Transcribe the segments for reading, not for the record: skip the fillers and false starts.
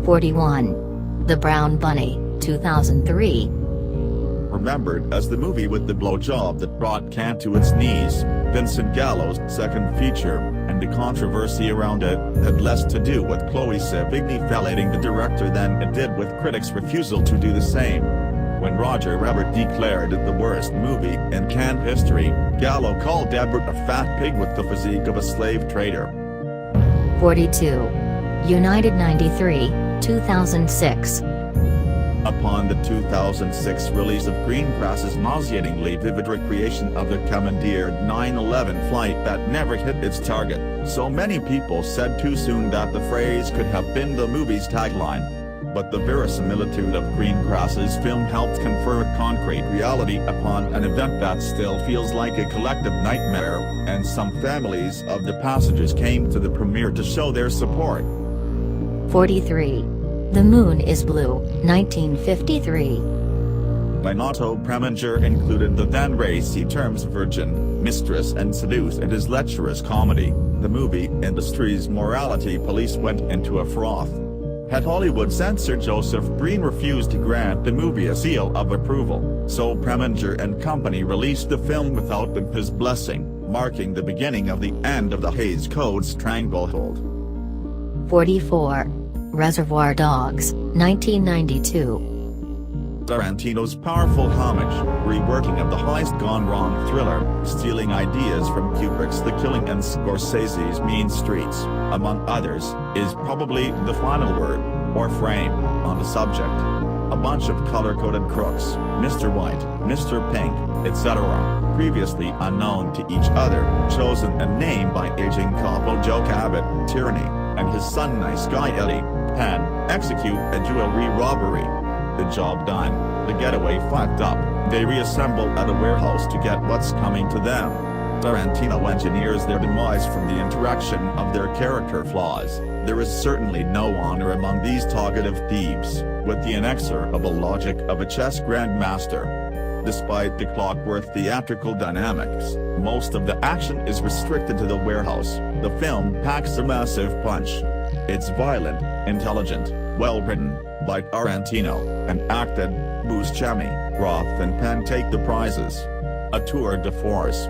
41. The Brown Bunny, 2003. Remembered as the movie with the blowjob that brought Kant to its knees, Vincent Gallo's second feature, and the controversy around it, had less to do with Chloe Sevigny fellating the director than it did with critics' refusal to do the same. When Roger Ebert declared it the worst movie in Cannes history, Gallo called Ebert a fat pig with the physique of a slave trader. 42. United 93, 2006. Upon the 2006 release of Greengrass's nauseatingly vivid recreation of the commandeered 9/11 flight that never hit its target, so many people said too soon that the phrase could have been the movie's tagline. But the verisimilitude of Greengrass's film helped confer a concrete reality upon an event that still feels like a collective nightmare, and some families of the passengers came to the premiere to show their support. 43. The Moon is Blue, 1953. When Otto Preminger included the then racy terms virgin, mistress and seduce in his lecherous comedy, the movie industry's morality police went into a froth. Had Hollywood censor Joseph Breen refused to grant the movie a seal of approval, so Preminger and company released the film without his blessing, marking the beginning of the end of the Hays Code stranglehold. 44. Reservoir Dogs, 1992. Tarantino's powerful homage, reworking of the heist gone wrong thriller, stealing ideas from Kubrick's The Killing and Scorsese's Mean Streets, among others, is probably the final word, or frame, on the subject. A bunch of color-coded crooks, Mr. White, Mr. Pink, etc., previously unknown to each other, chosen and named by aging capo Joe Cabot, Tyranny, and his son Nice Guy Eddie, Penn, execute a jewelry robbery. The job done, the getaway fucked up, they reassemble at a warehouse to get what's coming to them. Tarantino engineers their demise from the interaction of their character flaws. There is certainly no honor among these talkative thieves, with the inexorable logic of a chess grandmaster. Despite the clockwork theatrical dynamics, most of the action is restricted to the warehouse. The film packs a massive punch. It's violent, intelligent, well-written, by Tarantino, and acted. Buscemi, Roth and Penn take the prizes. A tour de force.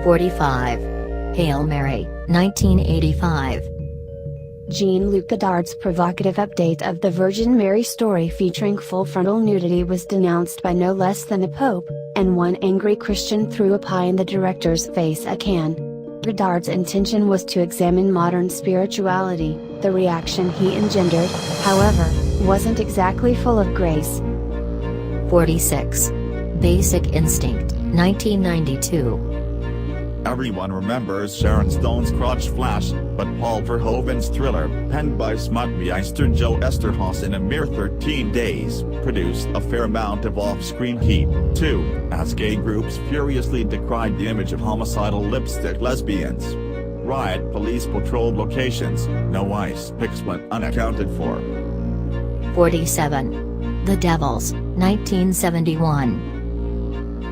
45. Hail Mary, 1985. Jean-Luc Godard's provocative update of the Virgin Mary story featuring full frontal nudity was denounced by no less than the Pope, and one angry Christian threw a pie in the director's face at Cannes. Godard's intention was to examine modern spirituality. The reaction he engendered, however, wasn't exactly full of grace. 46. Basic Instinct, 1992. Everyone remembers Sharon Stone's crotch flash, but Paul Verhoeven's thriller, penned by smutmeister Joe Esterhaus in a mere 13 days, produced a fair amount of off-screen heat, too, as gay groups furiously decried the image of homicidal lipstick lesbians. Riot police patrolled locations, no ice picks went unaccounted for. 47. The Devils, 1971.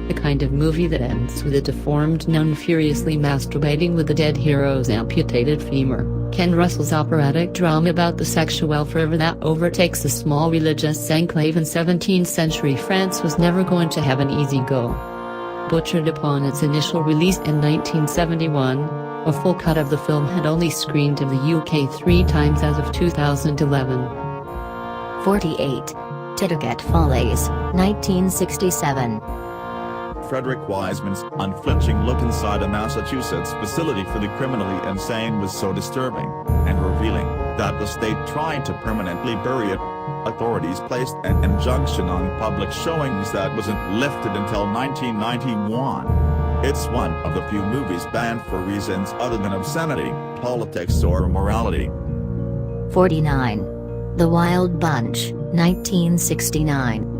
The kind of movie that ends with a deformed nun furiously masturbating with the dead hero's amputated femur. Ken Russell's operatic drama about the sexual fervor that overtakes a small religious enclave in 17th century France was never going to have an easy go. Butchered upon its initial release in 1971, a full cut of the film had only screened in the UK 3 times as of 2011. 48. Titiget Follies, 1967. Frederick Wiseman's unflinching look inside a Massachusetts facility for the criminally insane was so disturbing and revealing that the state tried to permanently bury it. Authorities placed an injunction on public showings that wasn't lifted until 1991. It's one of the few movies banned for reasons other than obscenity, politics or morality. 49. The Wild Bunch, 1969.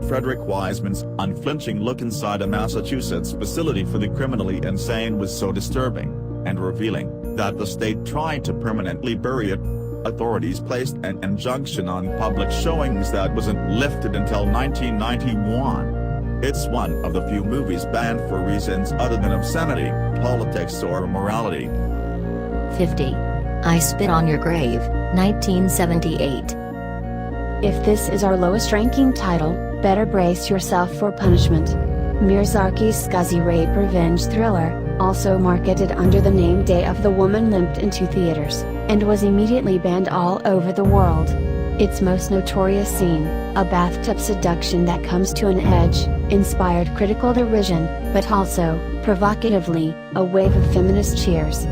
Frederick Wiseman's unflinching look inside a Massachusetts facility for the criminally insane was so disturbing and revealing that the state tried to permanently bury it. Authorities placed an injunction on public showings that wasn't lifted until 1991. It's one of the few movies banned for reasons other than obscenity, politics or morality. 50. I Spit on Your Grave, 1978. If this is our lowest ranking title, better brace yourself for punishment. Miyazaki's scuzzy rape revenge thriller, also marketed under the name Day of the Woman, limped into theaters, and was immediately banned all over the world. Its most notorious scene, a bathtub seduction that comes to an edge, inspired critical derision, but also, provocatively, a wave of feminist cheers.